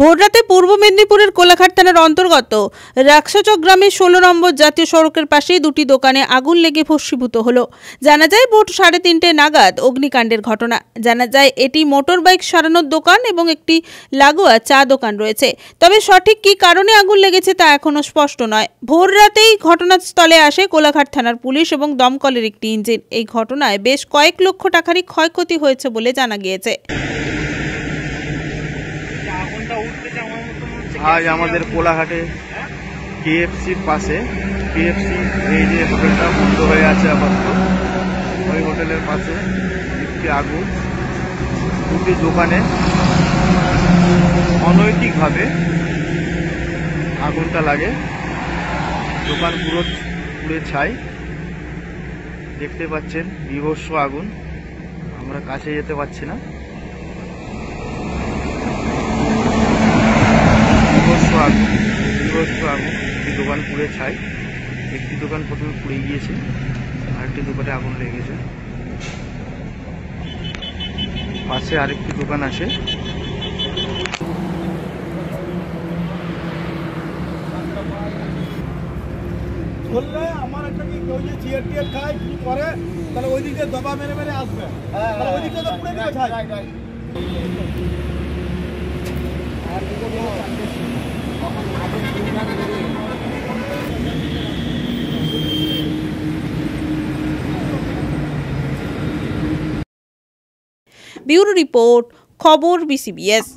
ভোররাতে পূর্ব মেদিনীপুরের কোলাঘাট থানার অন্তর্গত রাকসাচক গ্রামের 16 নম্বর জাতীয় সড়কের পাশে দুটি দোকানে আগুন লেগে ভস্মীভূত হলো। জানা যায় ভোর 3:30 নাগাদ অগ্নিকাণ্ডের ঘটনা। জানা যায় এটি মোটর বাইক সারানোর দোকান এবং একটি লাগোয়া চা দোকান রয়েছে। তবে সঠিক কী কারণে আগুন লেগেছে তা এখনো স্পষ্ট নয়। ভোর রাতেই ঘটনাস্থলে আসে কোলাঘাট থানার পুলিশ এবং দমকলের একটি ইঞ্জিন। এই ঘটনায় বেশ কয়েক লক্ষ টাকারই ক্ষয়ক্ষতি হয়েছে বলে জানা গিয়েছে। आज আমাদের কোলাঘাটে কেএফসির পাশে কেএফসি এই যে হোটেলটা বন্ধ হয়ে আছে আপাতত, ওই হোটেলের পাশে একটি আগুন দুটি দোকানে অনৈতিকভাবে আগুনটা লাগে। দোকান পুরো পুড়ে ছাই, দেখতে পাচ্ছেন বিভৎস আগুন, আমরা কাছে যেতে পারছি না। বিভৎস আগুন, একটি দোকান পুড়ে ছাই, একটি দোকান প্রথমে পুড়ে গিয়েছে, আরেকটি দোকানে আগুন লেগেছে। পাশে আরেকটি দোকান আছে। বললে আমার একটা কি কেউ যে চেয়ার টিয়ার খায় কি করে, তাহলে ওই দিকে দবা মেরে মেরে আসবে, তাহলে ওই দিকে তো পুড়ে দিবে ছাই। ব্যুরো রিপোর্ট, খবর BCBS।